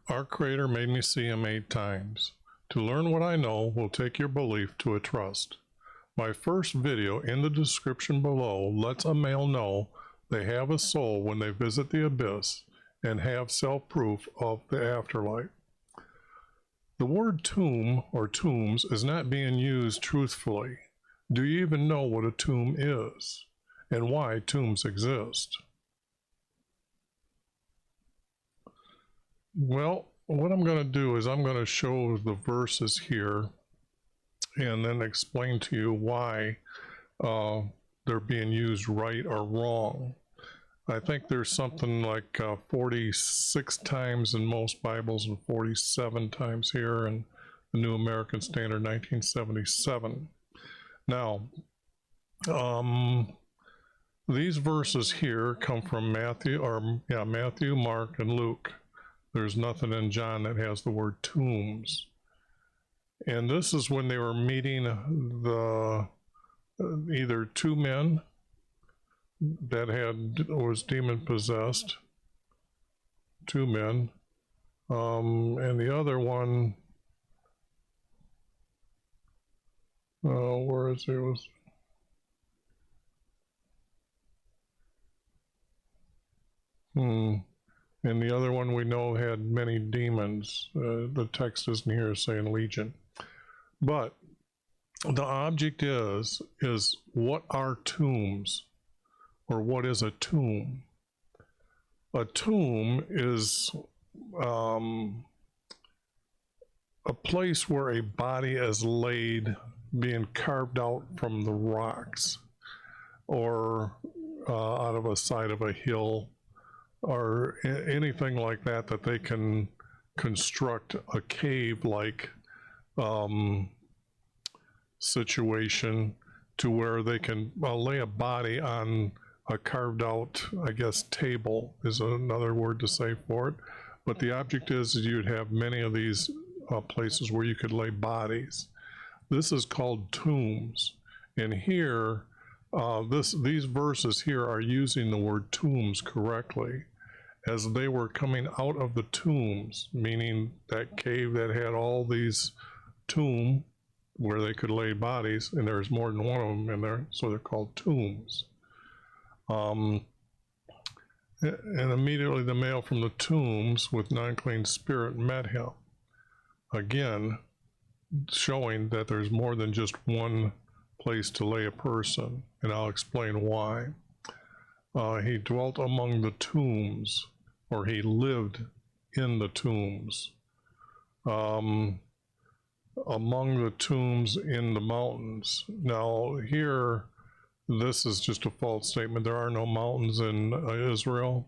Our Creator made me see Him 8 times. To learn what I know will take your belief to a trust. My first video in the description below lets a male know they have a soul when they visit the abyss and have self-proof of the afterlife. The word tomb or tombs is not being used truthfully. Do you even know what a tomb is and why tombs exist? Well, what I'm going to do is I'm going to show the verses here and then explain to you why they're being used right or wrong. I think there's something like 46 times in most Bibles and 47 times here in the New American Standard 1977. Now, these verses here come from Matthew, Mark, and Luke. There's nothing in John that has the word tombs. And this is when they were meeting the either 2 men that was demon possessed, 2 men, and the other one, where is it? Was and the other one we know had many demons. The text isn't here saying legion. But the object is what are tombs, or what is a tomb? A tomb is a place where a body is laid, being carved out from the rocks, or out of a side of a hill, or anything like that, that they can construct a cave-like situation to where they can lay a body on a carved out, I guess, table is another word to say for it. But the object is you'd have many of these places where you could lay bodies. This is called tombs. And here, these verses here are using the word tombs correctly, as they were coming out of the tombs, meaning that cave that had all these tombs where they could lay bodies, and there's more than one of them in there, so they're called tombs. And immediately the male from the tombs with non-clean spirit met him. Again, showing that there's more than just one place to lay a person, and I'll explain why. He dwelt among the tombs, or he lived in the tombs. Among the tombs in the mountains. Now here, this is just a false statement. There are no mountains in Israel.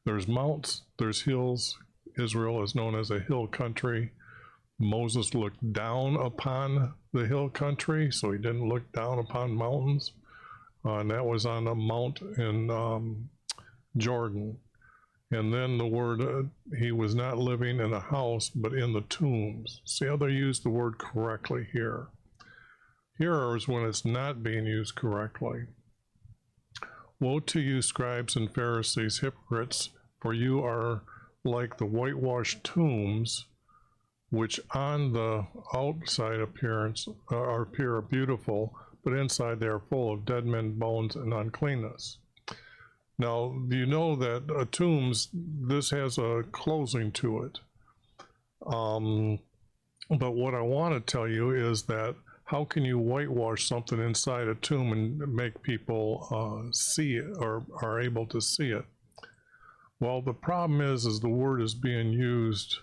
There's mountains, there's hills. Israel is known as a hill country. Moses looked down upon the hill country, so he didn't look down upon mountains. And that was on a mount in Jordan. And then the word, he was not living in a house, but in the tombs. See how they use the word correctly here. Here is when it's not being used correctly. Woe to you, scribes and Pharisees, hypocrites, for you are like the whitewashed tombs, which on the outside appearance appear beautiful, but inside they are full of dead men's bones and uncleanness. Now, you know that tombs, this has a closing to it. But what I want to tell you is that how can you whitewash something inside a tomb and make people see it, or are able to see it? Well, the problem is the word is being used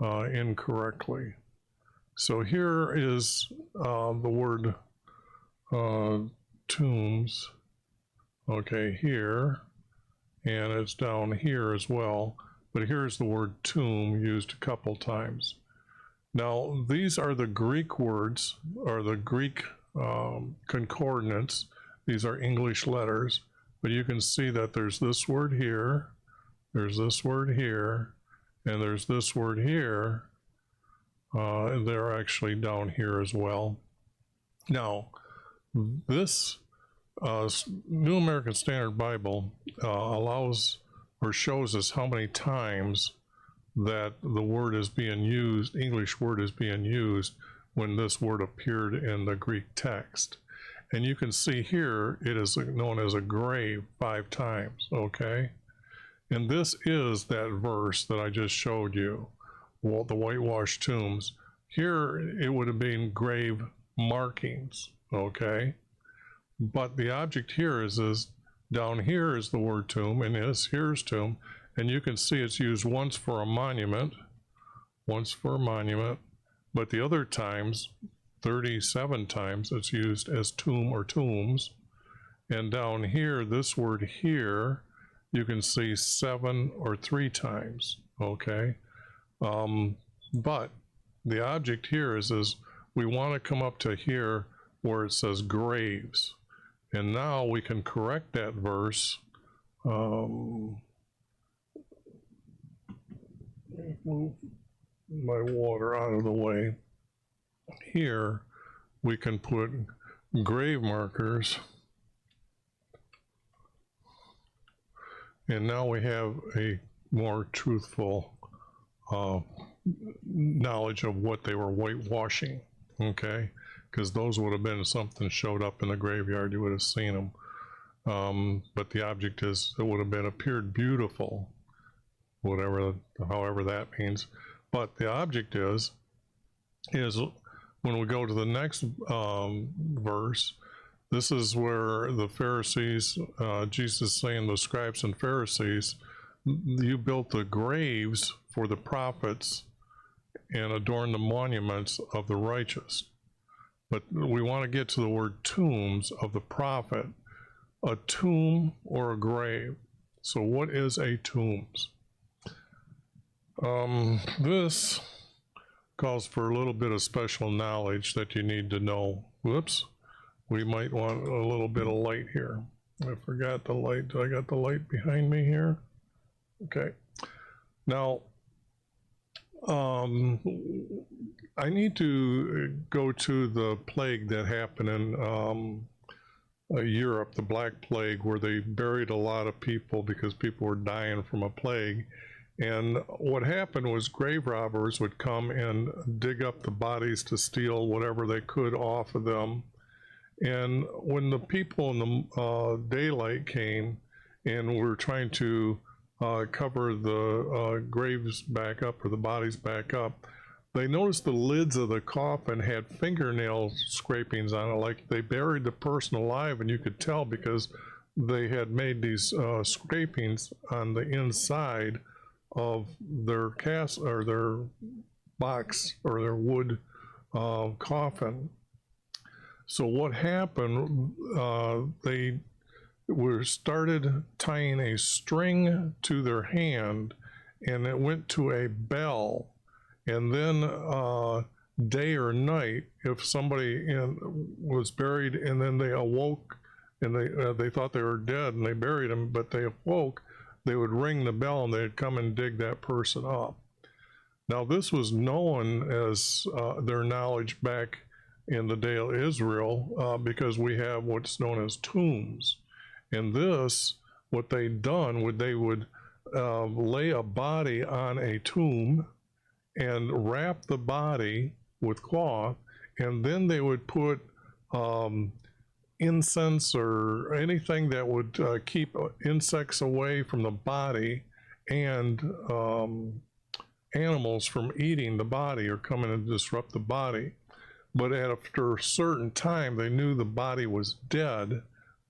incorrectly. So here is the word tombs. Okay, here, and it's down here as well, but here's the word tomb used a couple times. Now, these are the Greek words, or the Greek concordance. These are English letters, but you can see that there's this word here, there's this word here, and there's this word here. They're actually down here as well. Now, this New American Standard Bible allows or shows us how many times that the word is being used, English word is being used when this word appeared in the Greek text. And you can see here, it is known as a grave 5 times, okay? And this is that verse that I just showed you, well, the whitewashed tombs. Here, it would have been grave markings, okay? But the object here is down here is the word tomb, and here's tomb, and you can see it's used once for a monument, but the other times, 37 times, it's used as tomb or tombs. And down here, this word here, you can see 7 or 3 times, okay? But the object here is we want to come up to here where it says graves. And now we can correct that verse. Move my water out of the way. Here we can put grave markers, and now we have a more truthful knowledge of what they were whitewashing, okay? Because those would have been something showed up in the graveyard, you would have seen them. But the object is, it would have been appeared beautiful, however that means. But the object is when we go to the next verse, this is where the Pharisees, Jesus saying, the scribes and Pharisees, you built the graves for the prophets and adorned the monuments of the righteous. But we want to get to the word tombs of the prophet, a tomb or a grave. So what is a tombs? This calls for a little bit of special knowledge that you need to know. Whoops, we might want a little bit of light here. I forgot the light. I got the light behind me here. Okay. Now, I need to go to the plague that happened in Europe, the Black Plague, where they buried a lot of people because people were dying from a plague. And what happened was grave robbers would come and dig up the bodies to steal whatever they could off of them. And when the people in the daylight came and were trying to cover the graves back up, or the bodies back up, they noticed the lids of the coffin had fingernail scrapings on it, like they buried the person alive, and you could tell because they had made these scrapings on the inside of their or their box or their wood coffin. So what happened, they started tying a string to their hand, and it went to a bell. And then day or night, if somebody was buried and then they awoke and they thought they were dead and they buried them, but they awoke, they would ring the bell and they'd come and dig that person up. Now this was known as their knowledge back in the day of Israel, because we have what's known as tombs. And this, what they'd done, they would lay a body on a tomb and wrap the body with cloth, and then they would put incense or anything that would keep insects away from the body and animals from eating the body or coming and disrupt the body. But after a certain time, they knew the body was dead,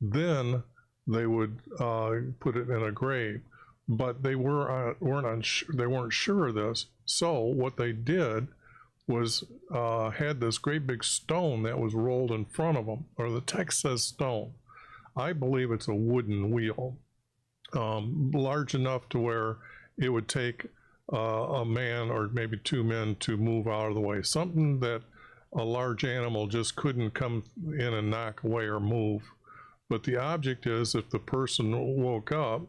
then they would put it in a grave. But they weren't sure of this. So what they did was had this great big stone that was rolled in front of them, or the text says stone. I believe it's a wooden wheel, large enough to where it would take a man or maybe 2 men to move out of the way. Something that a large animal just couldn't come in and knock away or move. But the object is, if the person woke up,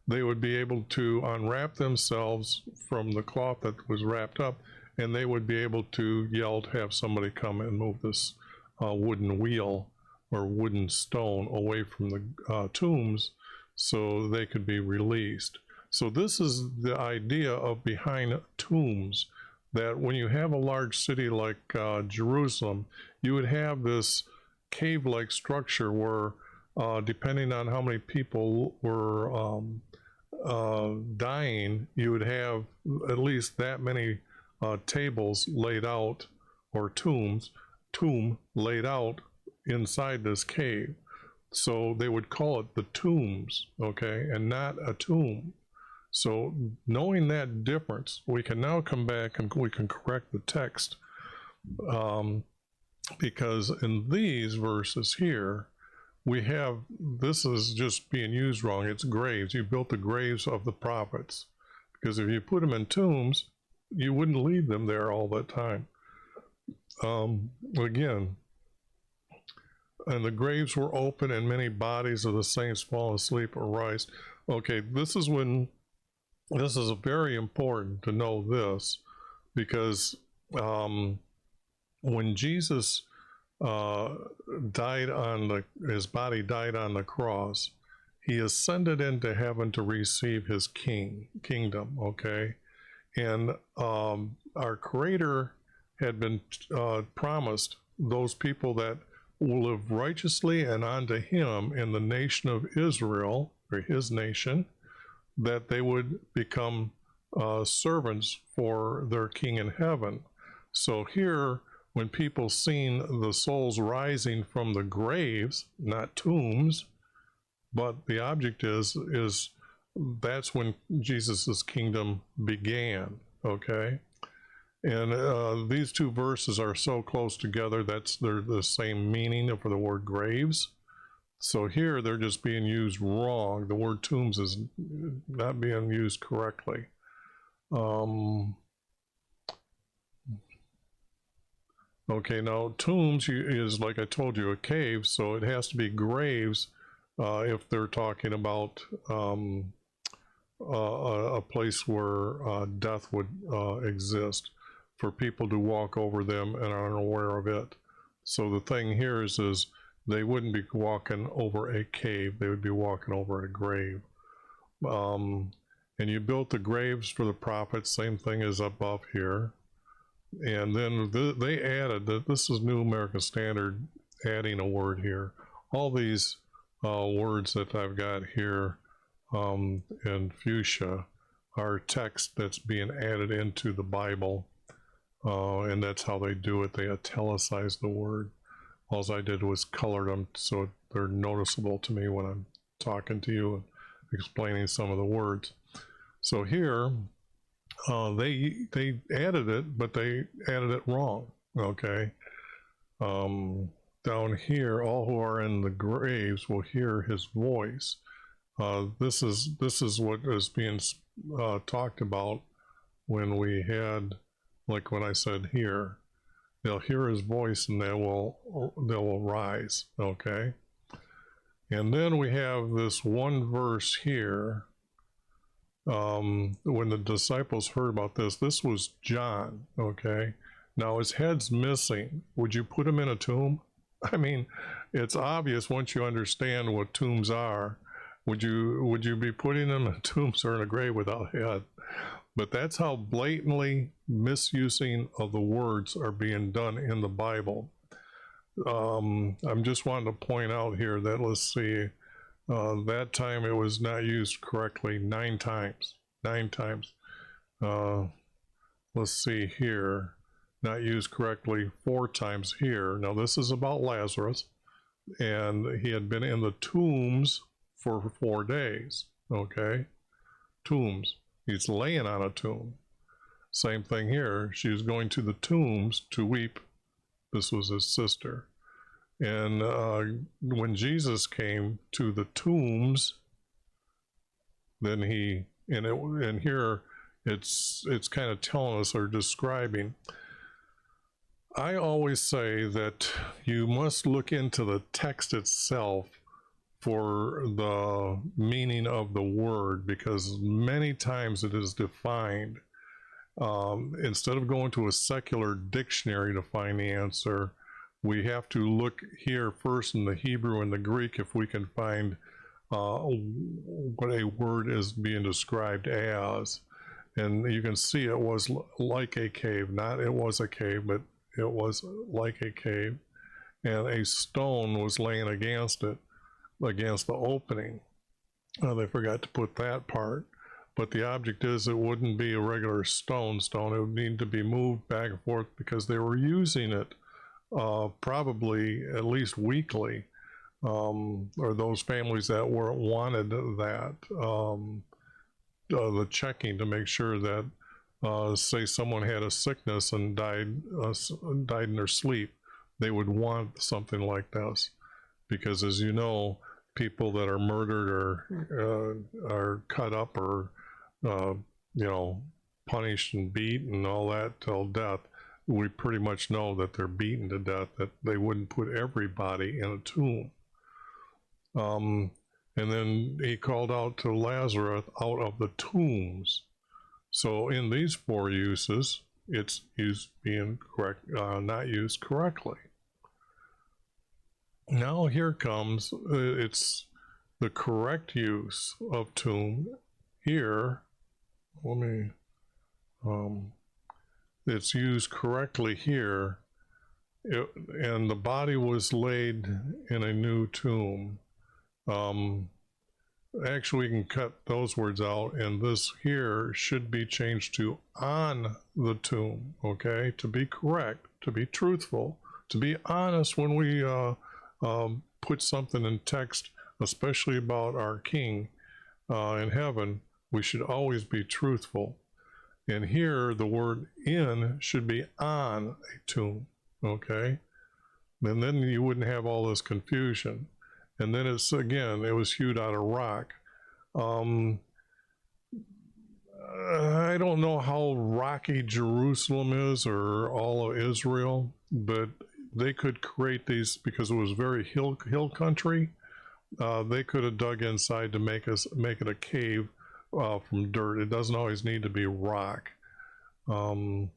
they would be able to unwrap themselves from the cloth that was wrapped up, and they would be able to yell to have somebody come and move this wooden wheel or wooden stone away from the tombs so they could be released. So this is the idea of behind tombs, that when you have a large city like Jerusalem, you would have this cave-like structure where, depending on how many people were dying, you would have at least that many tables laid out, or tomb laid out inside this cave. So they would call it the tombs, okay, and not a tomb. So knowing that difference, we can now come back and we can correct the text, because in these verses here, we have, this is just being used wrong. It's graves. You built the graves of the prophets, because if you put them in tombs, you wouldn't leave them there all that time. Again, and the graves were open, and many bodies of the saints fall asleep or rise. Okay, this is very important to know this, because when Jesus died on his body died on the cross, he ascended into heaven to receive his kingdom, okay? And our Creator had been promised those people that will live righteously and unto him in the nation of Israel, or his nation, that they would become servants for their king in heaven. So here, when people seen the souls rising from the graves, not tombs, but the object is that's when Jesus's kingdom began, okay? And these two verses are so close together, they're the same meaning for the word graves. So here they're just being used wrong. The word tombs is not being used correctly. Okay, now tombs is, like I told you, a cave, so it has to be graves if they're talking about a place where death would exist, for people to walk over them and are unaware of it. So the thing here is they wouldn't be walking over a cave, they would be walking over a grave. And you built the graves for the prophets, same thing as above here. And then they added, this is New American Standard adding a word here. All these words that I've got here in fuchsia are text that's being added into the Bible. And that's how they do it. They italicize the word. All I did was color them so they're noticeable to me when I'm talking to you and explaining some of the words. So here, they added it, but they added it wrong, okay? Down here, all who are in the graves will hear his voice. This is what is being talked about when we had, like when I said here, they'll hear his voice and they will rise, okay? And then we have this one verse here. When the disciples heard about this was John, okay? Now his head's missing. Would you put him in a tomb? I mean, it's obvious once you understand what tombs are. Would you be putting him in tombs or in a grave without a head? But that's how blatantly misusing of the words are being done in the Bible. I'm just wanting to point out here that, let's see, that time it was not used correctly 9 times. 9 times. Let's see here. Not used correctly 4 times here. Now this is about Lazarus, and he had been in the tombs for 4 days. Okay? Tombs. He's laying on a tomb. Same thing here. She was going to the tombs to weep. This was his sister. And when Jesus came to the tombs, then and here it's kind of telling us or describing. I always say that you must look into the text itself for the meaning of the word, because many times it is defined. Instead of going to a secular dictionary to find the answer, we have to look here first in the Hebrew and the Greek if we can find what a word is being described as. And you can see it was like a cave, not it was a cave, but it was like a cave. And a stone was laying against it, against the opening. They forgot to put that part. But the object is, it wouldn't be a regular stone. It would need to be moved back and forth because they were using it probably at least weekly, or those families that wanted that, the checking to make sure that, say someone had a sickness and died in their sleep, they would want something like this, because as you know, people that are murdered or are cut up or punished and beat and all that till death, we pretty much know that they're beaten to death, that they wouldn't put everybody in a tomb. And then he called out to Lazarus out of the tombs. So in these four uses, it's used being correct, not used correctly. Now here comes, it's the correct use of tomb here. Let me, it's used correctly here. And the body was laid in a new tomb. Actually, we can cut those words out, and this here should be changed to on the tomb, okay? To be correct, to be truthful, to be honest when we put something in text, especially about our King in heaven, we should always be truthful. And here, the word in should be on a tomb, okay? And then you wouldn't have all this confusion. And then it's, again, it was hewed out of rock. I don't know how rocky Jerusalem is or all of Israel, but they could create these because it was very hill country. They could have dug inside to make it a cave from dirt. It doesn't always need to be rock. And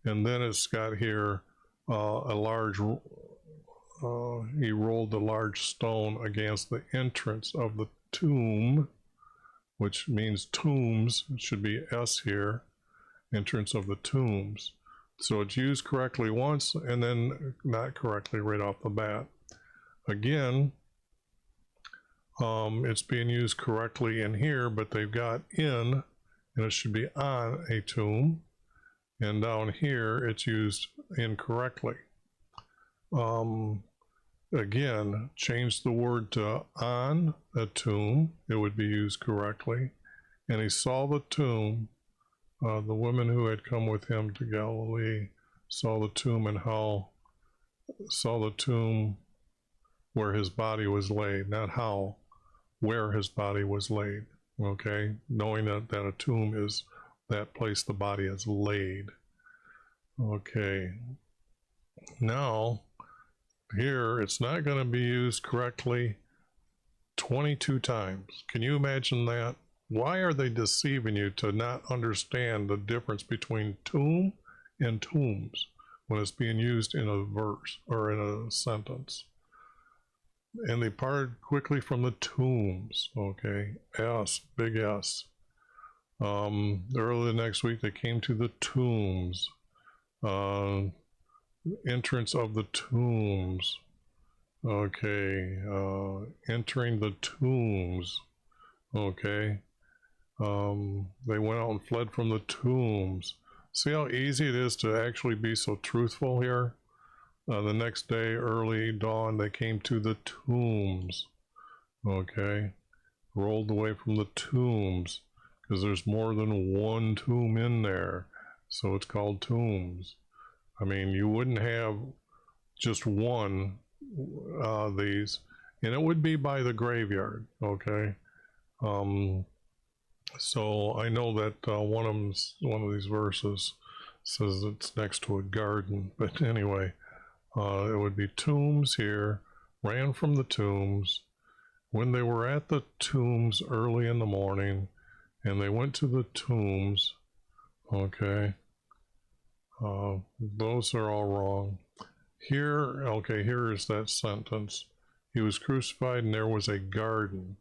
then it's got here a large, he rolled a large stone against the entrance of the tomb, which means tombs. It should be S here, entrance of the tombs. So it's used correctly once and then not correctly right off the bat. Again, it's being used correctly in here, but they've got in, and it should be on a tomb. And down here, it's used incorrectly. Again, change the word to on a tomb, it would be used correctly. And he saw the tomb, the women who had come with him to Galilee saw the tomb, and how saw the tomb where his body was laid, not how, where his body was laid, okay? Knowing that a tomb is that place the body is laid. Okay, now, here, it's not going to be used correctly 22 times. Can you imagine that? Why are they deceiving you to not understand the difference between tomb and tombs when it's being used in a verse or in a sentence? And they parted quickly from the tombs, okay? S, big S. Early the next week, they came to the tombs. Entrance of the tombs. Okay, entering the tombs. Okay, they went out and fled from the tombs. See how easy it is to actually be so truthful here? The next day, early dawn, they came to the tombs. Okay, rolled away from the tombs, because there's more than one tomb in there, so it's called tombs. I mean, you wouldn't have just one these, and it would be by the graveyard, okay? So I know that one of these verses says it's next to a garden, but anyway, it would be tombs here, ran from the tombs. When they were at the tombs early in the morning, and they went to the tombs, okay? Those are all wrong. Here, okay, here is that sentence. He was crucified and there was a garden.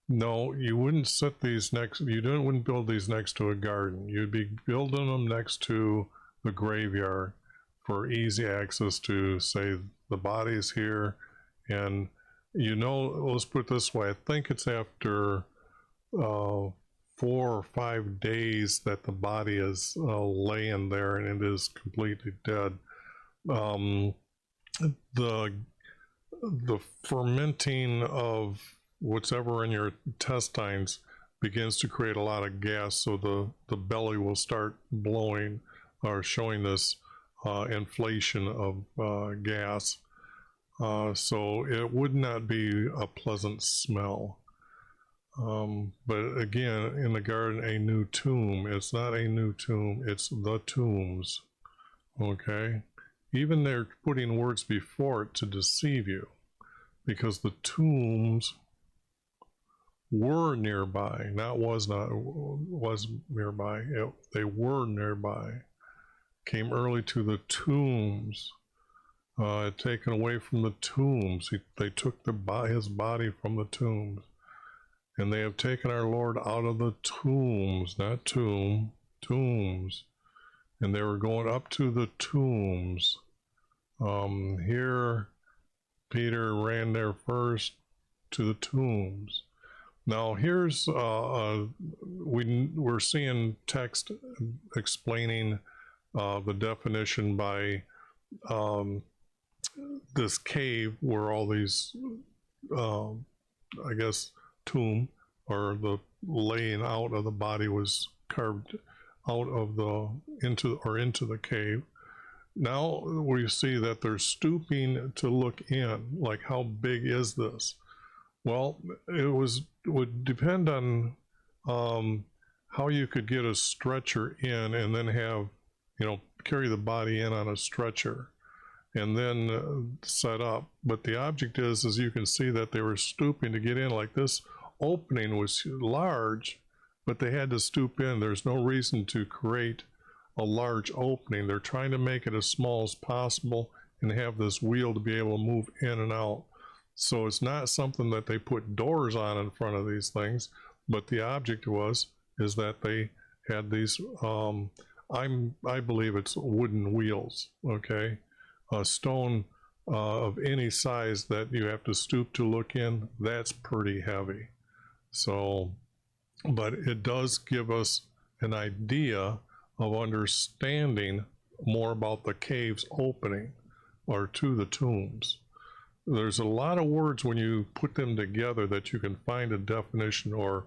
No, you wouldn't set these next, wouldn't build these next to a garden. You'd be building them next to the graveyard for easy access to, say, the body's here. And, let's put it this way, I think it's after 4 or 5 days that the body is laying there and it is completely dead. The fermenting of whatever in your intestines begins to create a lot of gas, so the belly will start blowing or showing this inflation of gas. So it would not be a pleasant smell. But again, in the garden, a new tomb. It's not a new tomb, it's the tombs. Okay? Even they're putting words before it to deceive you, because the tombs were nearby, was nearby. They were nearby. Came early to the tombs. Taken away from the tombs. They took his body from the tombs. And they have taken our Lord out of the tombs, not tombs. And they were going up to the tombs. Here, Peter ran there first to the tombs. Now here's, we're seeing text explaining the definition by this cave where all these, I guess, tomb or the laying out of the body was carved out of into the cave. Now we see that they're stooping to look in, like how big is this? Well, would depend on how you could get a stretcher in and then have, carry the body in on a stretcher and then set up. But the object is, as you can see, that they were stooping to get in. Like this opening was large, but they had to stoop in. There's no reason to create a large opening. They're trying to make it as small as possible and have this wheel to be able to move in and out. So it's not something that they put doors on in front of these things, but the object is that they had these, I believe it's wooden wheels, okay? A stone of any size that you have to stoop to look in, that's pretty heavy. So, but it does give us an idea of understanding more about the cave's opening or to the tombs. There's a lot of words when you put them together that you can find a definition or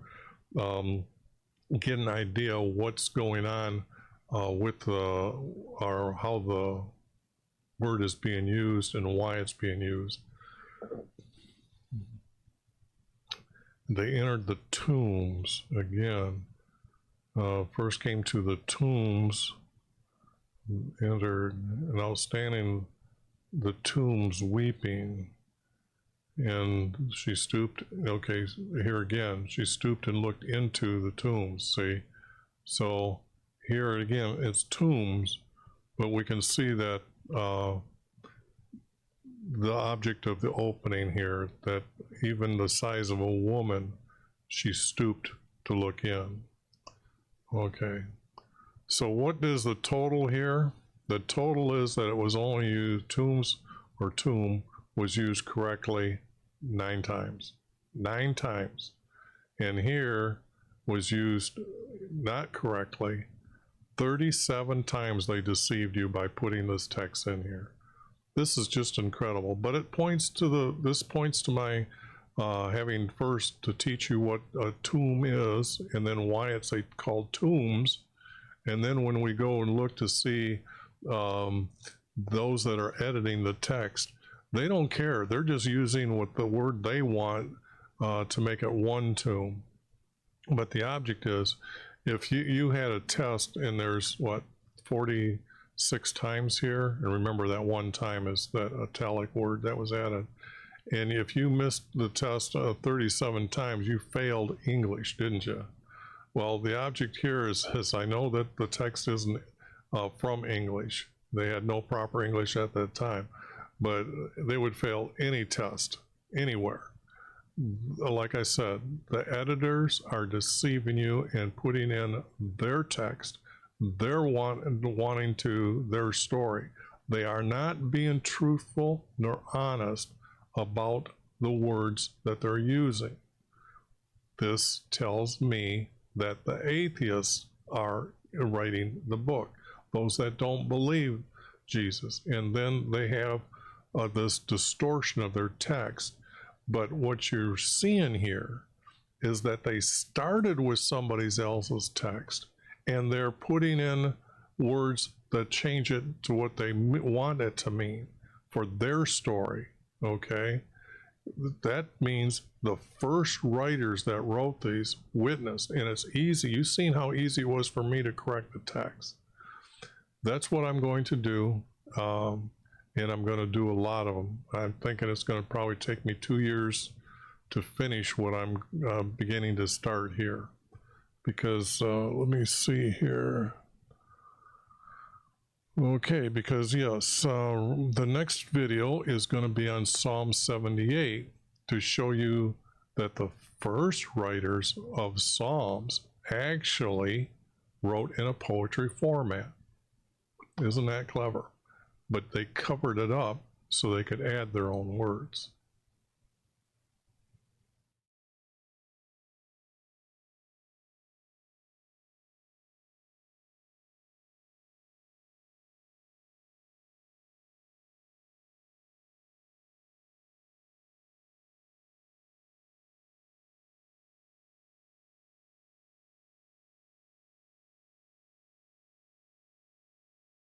get an idea what's going on with or how the word is being used and why it's being used. They entered the tombs again. First came to the tombs, entered, and outstanding the tombs weeping. And she stooped, okay, here again, she stooped and looked into the tombs, see? So here again, it's tombs, but we can see that the object of the opening here, that even the size of a woman, she stooped to look in. Okay, so what is the total here? The total is that it was only used, tombs or tomb was used correctly 9 times. 9 times. And here was used not correctly 37 times. They deceived you by putting this text in here. This is just incredible, but it points to this points to my having first to teach you what a tomb is, and then why it's called tombs. And then when we go and look to see those that are editing the text, they don't care. They're just using what the word they want to make it one tomb. But the object is, if you had a test and there's what, 46 times here, and remember that one time is that italic word that was added. And if you missed the test 37 times, you failed English, didn't you? Well, the object here is I know that the text isn't from English. They had no proper English at that time, but they would fail any test, anywhere. like I said, the editors are deceiving you and putting in their text, their wanting to their story. They are not being truthful nor honest about the words that they're using. This tells me that the atheists are writing the book, those that don't believe Jesus, and then they have this distortion of their text. But what you're seeing here is that they started with somebody else's text and they're putting in words that change it to what they want it to mean for their story. Okay, that means the first writers that wrote these witnessed, and it's easy. You've seen how easy it was for me to correct the text. That's what I'm going to do, and I'm going to do a lot of them. I'm thinking it's going to probably take me 2 years to finish what I'm beginning to start here, because let me see here. Okay, because yes, the next video is going to be on Psalm 78 to show you that the first writers of Psalms actually wrote in a poetry format. Isn't that clever? But they covered it up so they could add their own words.